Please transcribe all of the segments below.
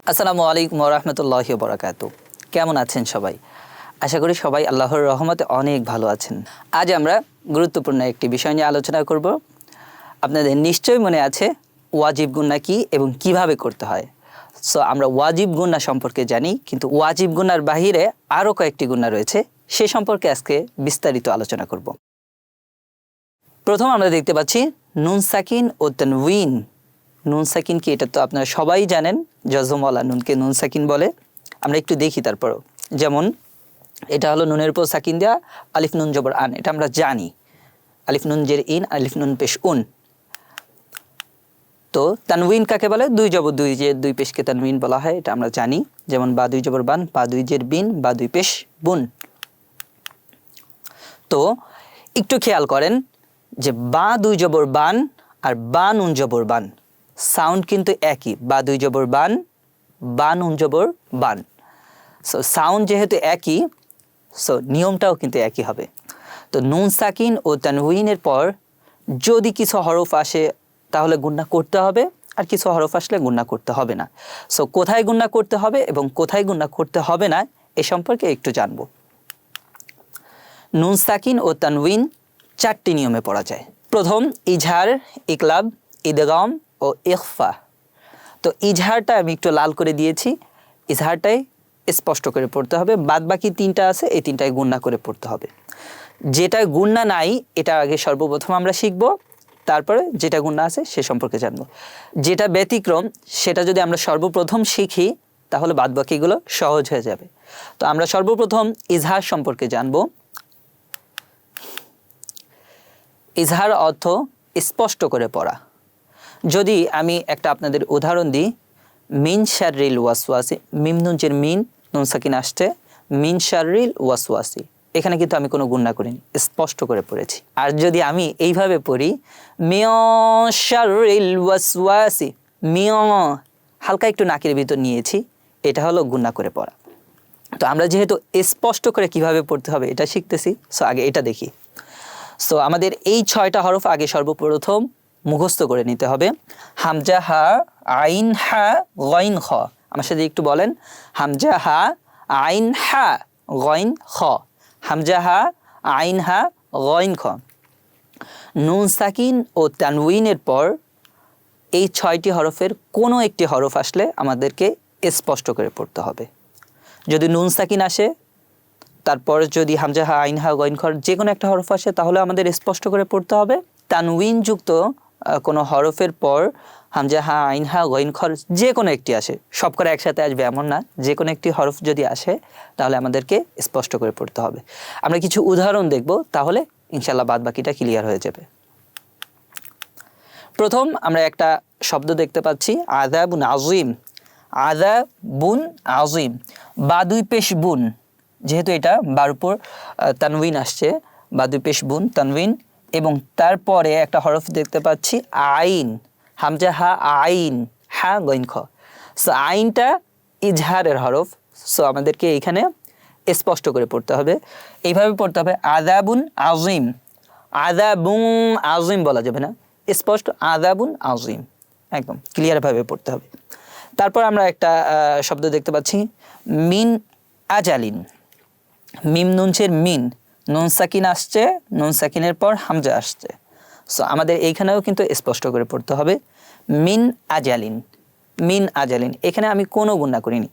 আসসালামু আলাইকুম ওয়া রাহমাতুল্লাহি ওয়া বারাকাতুহু। কেমন আছেন সবাই? আশা করি সবাই আল্লাহর রহমতে অনেক ভালো আছেন। আজ আমরা গুরুত্বপূর্ণ একটি বিষয় নিয়ে আলোচনা করব। আপনাদের নিশ্চয়ই মনে আছে ওয়াজিব গুন্না কি এবং কিভাবে করতে হয়। সো আমরা ওয়াজিব গুন্না সম্পর্কে জানি, কিন্তু ওয়াজিব গুন্নার বাহিরে আরও কয়েকটি গুন্না রয়েছে, সে সম্পর্কে আজকে বিস্তারিত আলোচনা করব। প্রথম আমরা দেখতে পাচ্ছি নুন সাকিন ও তানউইন। নুন সাকিন কি, এটা তো আপনারা সবাই জানেন, জজমওয়ালা নুনকে নুন সাকিন বলে। আমরা একটু দেখি তারপরও, যেমন এটা হলো নুনের উপর সাকিন দেওয়া আলিফ নুন জবর আন, এটা আমরা জানি। আলিফ নুন জের ইন, আলিফ নুন পেশ উন। তো তানউইন কাকে বলে? দুই জবর দুই জের দুই পেশকে তানউইন বলা হয়, এটা আমরা জানি। যেমন বা দুই জবর বান, বা দুই জের বিন, বা দুই পেশ বুন। তো একটু খেয়াল করেন যে বা দুই জবর বান আর বা নুন জবর বান, সাউন্ড কিন্তু একই। বা দুই জবর বান, বা নুন জবর বান। সো সাউন্ড যেহেতু একই, সো নিয়মটাও কিন্তু একই হবে। তো নুন সাকিন ও তানউইনের পর যদি কিছু হরফ আসে তাহলে গুণনা করতে হবে, আর কিছু হরফ আসলে গুণনা করতে হবে না। সো কোথায় গুণনা করতে হবে এবং কোথায় গুণনা করতে হবে না এ সম্পর্কে একটু জানব। নুন সাকিন ও তানউইন চারটি নিয়মে পড়া যায়। প্রথম ইজহার, ইকলাব, ইদগাম ও ইখফা। তো ইজহারটা আমি একটু লাল করে দিয়েছি, ইজহারটাই স্পষ্ট করে পড়তে হবে। বাদ বাকি তিনটা আছে, এই তিনটায় গুণনা করে পড়তে হবে। যেটা গুণনা নাই এটা আগে সর্বপ্রথম আমরা শিখব, তারপরে যেটা গুণনা আছে সে সম্পর্কে জানব। যেটা ব্যতিক্রম সেটা যদি আমরা সর্বপ্রথম শিখি তাহলে বাদ বাকিগুলো সহজ হয়ে যাবে। তো আমরা সর্বপ্রথম ইজহার সম্পর্কে জানব। ইজহার অর্থ স্পষ্ট করে পড়া। যদি আমি একটা আপনাদের উদাহরণ দিই, মিন শাররিল ওয়াসওয়াসি, মিম নুন জের মিন, নুন সাকিন আসছে, মিন শাররিল ওয়াসওয়াসি। এখানে কিন্তু আমি কোনো গুণনা করিনি, স্পষ্ট করে পড়েছি। আর যদি আমি এইভাবে পড়ি, মিয় শাররিল ওয়াসওয়াসি, মিয়, হালকা একটু নাকের ভিতর নিয়েছি, এটা হলো গুণনা করে পড়া। তো আমরা যেহেতু স্পষ্ট করে কিভাবে পড়তে হবে এটা শিখতেছি, সো আগে এটা দেখি। সো আমাদের এই 6টা হরফ আগে সর্বপ্রথম মুখস্থ করে নিতে হবে। হামজা হা, আইন হা, গইন খ। আমার সাথে একটু বলেন, হামজা হা, আইন হা, গইন খ। হামজা হা, আইন হা, গইন খ। নুন সাকিন ও তানউইনের পর এই 6টি হরফের কোনো একটি হরফ আসলে আমাদেরকে স্পষ্ট করে পড়তে হবে। যদি নুন সাকিন আসে, তারপর যদি হামজা হা, আইন হা, গইন খ যে কোনো একটা হরফ আসে তাহলে আমাদের স্পষ্ট করে পড়তে হবে। তানউইন যুক্ত কোনো হরফের পর হামজা হা, আইন হা, গইন খ যে কোনো একটি আসে, সব করে একসাথে আসবে এমন না, যে কোনো একটি হরফ যদি আসে তাহলে আমাদেরকে স্পষ্ট করে পড়তে হবে। আমরা কিছু উদাহরণ দেখব, তাহলে ইনশাল্লাহ বাদ বাকিটা ক্লিয়ার হয়ে যাবে। প্রথম আমরা একটা শব্দ দেখতে পাচ্ছি, আযাবুন আযীম। আযাবুন আযীম, বা দুই পেশ বুন, যেহেতু এটা বার উপর তানউইন আসছে, বা দুই পেশ বুন তানউইন, এবং তারপরে একটা হরফ দেখতে পাচ্ছি আইন, হামজা হা, আইন হা, গইন খ। সো আইনটা ইজহারের হরফ, সো আমাদেরকে এখানে স্পষ্ট করে পড়তে হবে। এইভাবে পড়তে হবে, আযাবুন আযীম। আযাবুন আযীম বলা যাবে না, স্পষ্ট আযাবুন আযীম, একদম ক্লিয়ারভাবে পড়তে হবে। তারপর আমরা একটা শব্দ দেখতে পাচ্ছি, মিন আজালিন। মিম নুনছের মিন, নুন সাকিন আসছে, নুন সাকিনের পর হামজা আসছে। সো আমাদের এইখানেও কিন্তু স্পষ্ট করে পড়তে হবে, মিন আজালিন, মিন আজালিন। এখানে আমি কোনো গুণনা করিনি।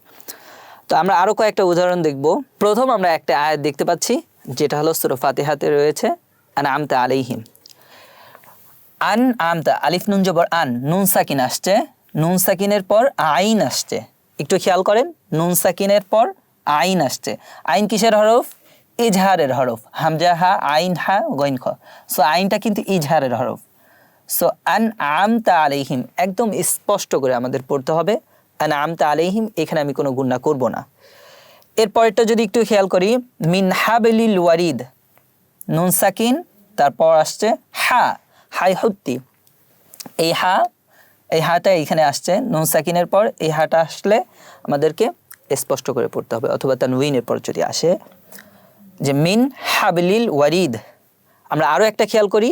তো আমরা আরও কয়েকটা উদাহরণ দেখব। প্রথম আমরা একটা আয়াত দেখতে পাচ্ছি, যেটা হলো সূরা ফাতিহাতে রয়েছে, আনআমতা আলাইহিম। আন আমতা, আলিফ নুন জবর আন, নুন সাকিন আসছে, নুন সাকিনের পর আইন আসছে। একটু খেয়াল করেন, নুন সাকিনের পর আইন আসছে। আইন কিসের হরফ? ইজহারের হরফ। হামজা হা, আইন হা, গইন খ। সো আইনটা কিন্তু ইজহারের হরফ। সো আন আমতা আলাইহিম একদম স্পষ্ট করে আমাদের পড়তে হবে, আন আমতা আলাইহিম। এখানে আমি কোনো গুণনা করব না। এরপরটা যদি একটু খেয়াল করি, মিন হাবলিল ওয়ারিদ, নুন সাকিন, তারপর আসছে হা, হাই হুত্তি। এই হা, এই হাটা এখানে আসছে, নুন সাকিনের পর এই হাটা আসলে আমাদেরকে স্পষ্ট করে পড়তে হবে। অথবা তানউইনের পর যদি আসে, যে মিন হাবলিল ওয়ারিদ। আমরা আরও একটা খেয়াল করি,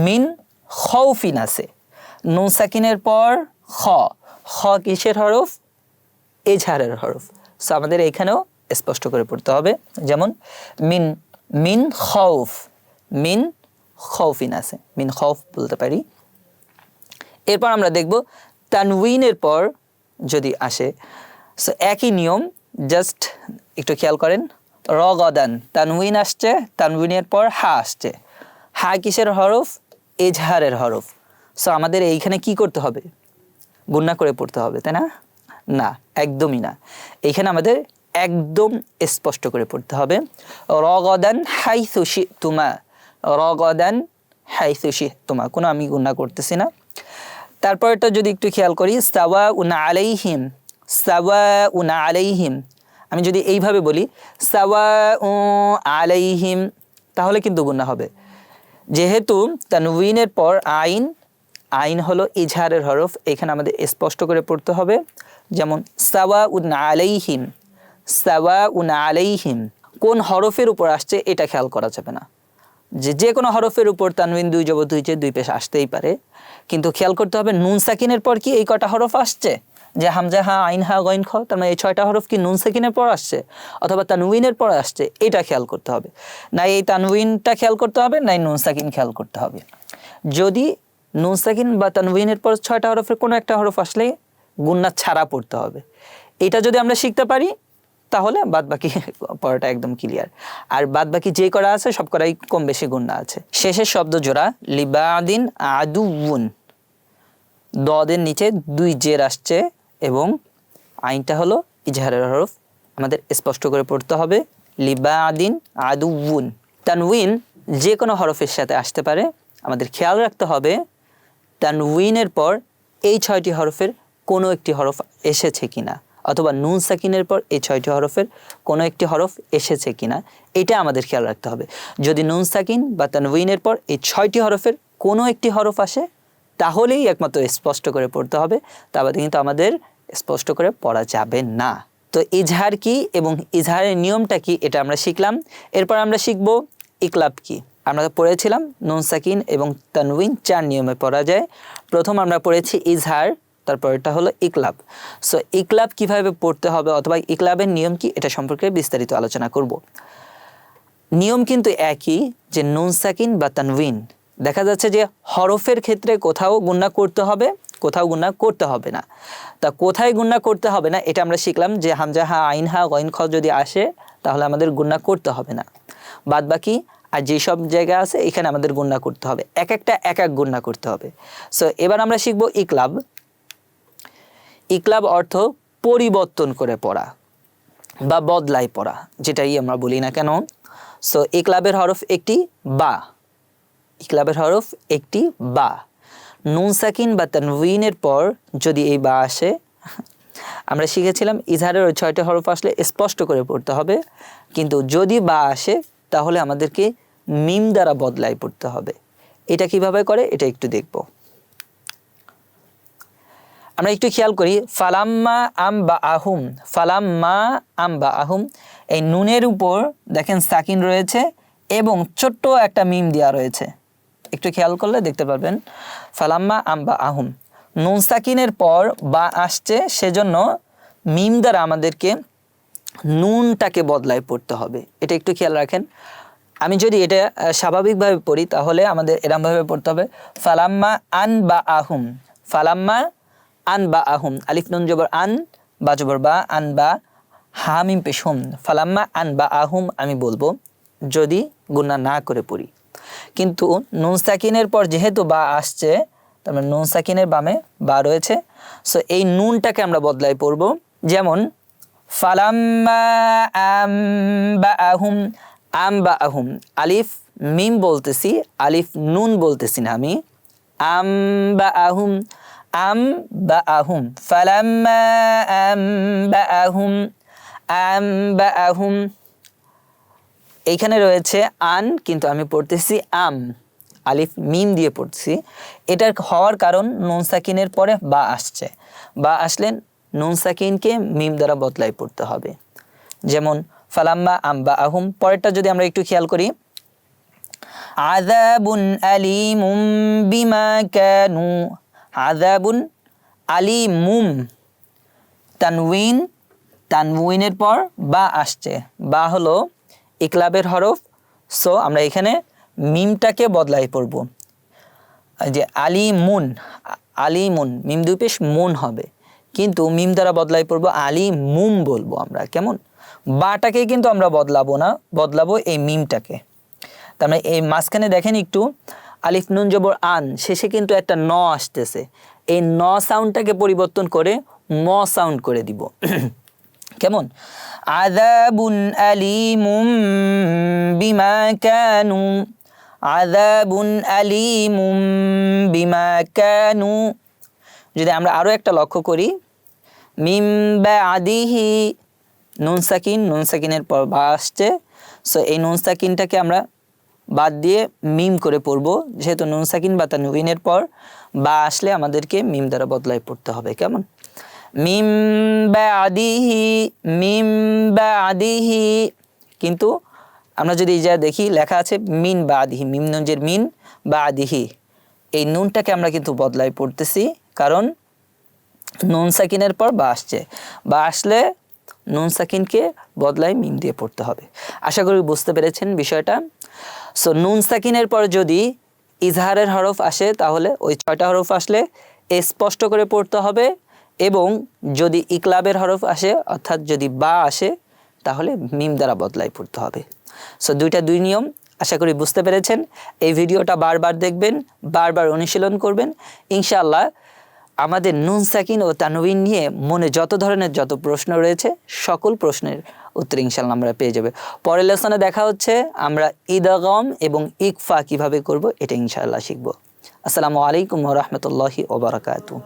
মিন খৌফিন আছে, নুন সাকিনের পর খ। খ কিসের হরফ? এজহারের হরফ। সো আমাদের এখানেও স্পষ্ট করে পড়তে হবে। যেমন মিন মিন খৌফ, মিন খৌফিন আছে, মিন খৌফ বলতে পারি। এরপর আমরা দেখব তানউইনের পর যদি আসে, সো একই নিয়ম, জাস্ট একটু খেয়াল করেন। রগদান তানউইন আসছে, তানউইনের পর হা আসছে। হা কিসের হরফ? এজহারের হরফ। সো আমাদের এইখানে কি করতে হবে? গুণনা করে পড়তে হবে, তাই না? না, একদমই না। এইখানে আমাদের একদম স্পষ্ট করে পড়তে হবে। রগদান হাইসু শিতুমা, রগদান হাইসু শিতুমা, কোনো আমি গুণনা করতেছি না। তারপরটা যদি একটু খেয়াল করি, সাওয়াউন আলাইহিম, সাওয়াউন আলাইহিম, আমি যদি এইভাবে বলি সাওয়াউ আলাইহিম, তাহলে কিন্তু গুণনা হবে। যেহেতু তানউইনের পর আইন, আইন হলো ইজহারের হরফ, এখানে আমাদের স্পষ্ট করে পড়তে হবে। যেমন সাওয়াউন আলাইহিম, সাওয়াউন আলাইহিম, কোন হরফের উপর আসছে এটা খেয়াল করা যাবে না। যে কোনো হরফের উপর তানউইন দুই জবর দুই দুই পেশ আসতেই পারে, কিন্তু খেয়াল করতে হবে নুন সাকিনের পর কি এই কটা হরফ আসছে, যে হামজা হা আইন হা গইন খ, তার মানে এই 6টা হরফ কি নুন সাকিনের পর আসছে অথবা তানউইনের পর আসছে, এটা খেয়াল করতে হবে। না এই তানউইনটা খেয়াল করতে হবে, না নুন সাকিন খেয়াল করতে হবে। যদি নুন সাকিন বা তানউইনের পর 6টা হরফের কোনো একটা হরফ আসলে গুন্না ছাড়া পড়তে হবে। এটা যদি আমরা শিখতে পারি তাহলে বাদ বাকি পড়াটা একদম ক্লিয়ার। আর বাদ বাকি যে করা আছে সব করাই কম বেশি গুন্না আছে। শেষের শব্দ জোড়া লিবাদিন আদুউন, দদের নিচে 2 জের আসছে এবং আইনটা হলো ইজহারের হরফ, আমাদের স্পষ্ট করে পড়তে হবে। লিবাদিন আদুউন, তানউইন যে কোনো হরফের সাথে আসতে পারে, আমাদের খেয়াল রাখতে হবে তানউইনের পর এই 6টি হরফের কোনো একটি হরফ এসেছে কিনা, অথবা নুন সাকিনের পর এই 6টি হরফের কোনো একটি হরফ এসেছে কিনা, এটা আমাদের খেয়াল রাখতে হবে। যদি নুন সাকিন বা তানউইনের পর এই 6টি হরফের কোনো একটি হরফ আসে তাহলেই একমাত্র স্পষ্ট করে পড়তে হবে, তা বাদে কিন্তু আমাদের স্পষ্ট করে পড়া যাবে না। তো ইজহার কি এবং ইজহারের নিয়মটা কি এটা আমরা শিখলাম। এরপর আমরা শিখব ইকলাব কি। আমরা পড়েছিলাম নুন সাকিন এবং তানউইন 4 নিয়মে পড়া যায়। প্রথম আমরা পড়েছি ইজহার, তারপর এটা হলো ইকলাব। সো ইকলাব কিভাবে পড়তে হবে অথবা ইকলাবের নিয়ম কি এটা সম্পর্কে বিস্তারিত আলোচনা করব। নিয়ম কিন্তু একই, যে নুন সাকিন বা তানউইন দেখা যাচ্ছে যে হরফের ক্ষেত্রে কোথাও গুণনা করতে হবে, কোথাও গুণনা করতে হবে না। তা কোথায় গুণনা করতে হবে না এটা আমরা শিখলাম, যে হামজা হা আইন হা গইন খ যদি আসে তাহলে আমাদের গুণনা করতে হবে না। বাদ বাকি আর যেসব জায়গা আছে এখানে আমাদের গুণনা করতে হবে, এক একটা এক এক গুণনা করতে হবে। সো এবার আমরা শিখব ইকলাব। ইকলাব অর্থ পরিবর্তন করে পড়া বা বদলাই পড়া, যেটাই আমরা বলি না কেন। সো ইকলাবের হরফ একটি বা, ইকলাবের হরফ একটি বা। নুন সাকিন বা তানউইনের পর যদি এই বা আসে, আমরা শিখেছিলাম ইজহারের ওই 6টি হরফ আসলে স্পষ্ট করে পড়তে হবে, কিন্তু যদি বা আসে তাহলে আমাদেরকে মিম দ্বারা বদলাই পড়তে হবে। এটা কিভাবে করে এটা একটু দেখব। আমরা একটু খেয়াল করি, ফালাম্মা আম বা আহুম, ফালাম্মা আম বা আহুম, এই নুনের উপর দেখেন সাকিন রয়েছে এবং ছোট্ট একটা মিম দেওয়া রয়েছে, একটু খেয়াল করলে দেখতে পারবেন। ফালাম্মা আম বা আহুম, নুন সাকিনের পর বা আসছে, সেজন্য মিম দ্বারা আমাদেরকে নুনটাকে বদলায় পড়তে হবে, এটা একটু খেয়াল রাখেন। আমি যদি এটা স্বাভাবিকভাবে পড়ি তাহলে আমাদের এরমভাবে পড়তে হবে, ফালাম্মা আন বা আহুম, ফালাম্মা আন বা আহুম, আলিফ নুন জবর আন, বা জবর বা, আন বা, হামিম পেশ হুম, ফালাম্মা আন বা আহুম আমি বলবো যদি গুণনা না করে পড়ি। কিন্তু নুন সাকিনের পর যেহেতু বা আসছে, তার মানে নুন সাকিনের বামে বা রয়েছে, সো এই নুনটাকে আমরা বদলাই পড়ব। যেমন ফালাম্মা আম বা আহুম, আম বা আহুম, আলিফ মিম বলতেছি, আলিফ নুন বলতেছি না আমি, আম বা আহুম, আম বা আহুম, ফালাম্মা আম বা আহুম, আম বা আহুম। এইখানে রয়েছে আন, কিন্তু আমি পড়তেছি আম, আলিফ মিম দিয়ে পড়ছি। এটার হওয়ার কারণ নুন সাকিনের পরে বা আসছে, বা আসলে নুন সাকিনকে মিম দ্বারা বদলাই পড়তে হবে। যেমন ফালাম্মা আম বা আহুম। পরেরটা যদি আমরা একটু খেয়াল করি, আযাবুন আলীমুম বিমা কানু, আযাবুন আলীমুম, তানউইন তানউইনের পর বা আসছে, বা হলো ইকলাবের হরফ। সো আমরা এখানে মিমটাকে বদলাই পড়ব, যে আলিমুন, আলিমুন মিম দুই পেশ মুন হবে, কিন্তু মিম দ্বারা বদলাই পড়বো আলিমুম বলবো আমরা। কেমন? বাটাকে কিন্তু আমরা বদলাবো না, বদলাবো এই মিমটাকে। তার মানে এই মাঝখানে দেখেন একটু, আলিফ নুন জবর আন, শেষে কিন্তু একটা ন আসতেছে, এই ন সাউন্ডটাকে পরিবর্তন করে ম সাউন্ড করে দিব। কেমন? আযাবুন আলীমুম বিমা কানু, আযাবুন আলীমুম বিমা কানু। যদি আমরা আরও একটা লক্ষ্য করি, মিম বাদিহি, নুন সাকিন, নুন সাকিনের পর বা আসছে, সো এই নুন সাকিনটাকে আমরা বাদ দিয়ে মিম করে পড়বো, যেহেতু নুন সাকিন বা তানউইনের পর বা আসলে আমাদেরকে মিম দ্বারা বদলাই পড়তে হবে। কেমন? মিম বাদিহি, মিম বাদিহি। কিন্তু আমরা যদি যা দেখি লেখা আছে মিন বাদিহি, মিম নুনজের মিন বাদিহি, এই নুনটাকে আমরা কিন্তু বদলাই পড়তেছি, কারণ নুন সাকিনের পর বা আসছে, বা আসলে নুন সাকিনকে বদলাই মিম দিয়ে পড়তে হবে। আশা করি বুঝতে পেরেছেন বিষয়টা। সো নুন সাকিনের পর যদি ইজহারের হরফ আসে, তাহলে ওই 6টা হরফ আসলে স্পষ্ট করে পড়তে হবে, এবং যদি ইকলাবের হরফ আসে, অর্থাৎ যদি বা আসে, তাহলে মিম দ্বারা বদলাই পড়তে হবে। সো দুই নিয়ম আশা করি বুঝতে পেরেছেন। এই ভিডিওটা বারবার দেখবেন, বারবার অনুশীলন করবেন। ইনশাআল্লাহ আমাদের নুন সাকিন ও তানউইন নিয়ে মনে যত ধরনের যত প্রশ্ন রয়েছে, সকল প্রশ্নের উত্তর ইনশাআল্লাহ আমরা পেয়ে যাবে। পরের লেসনে দেখা হচ্ছে আমরা ইদগম এবং ইকফা কিভাবে করব, এটা ইনশাআল্লাহ শিখব। আসসালামু আলাইকুম ওয়া রাহমাতুল্লাহি ওয়া বারাকাতুহু।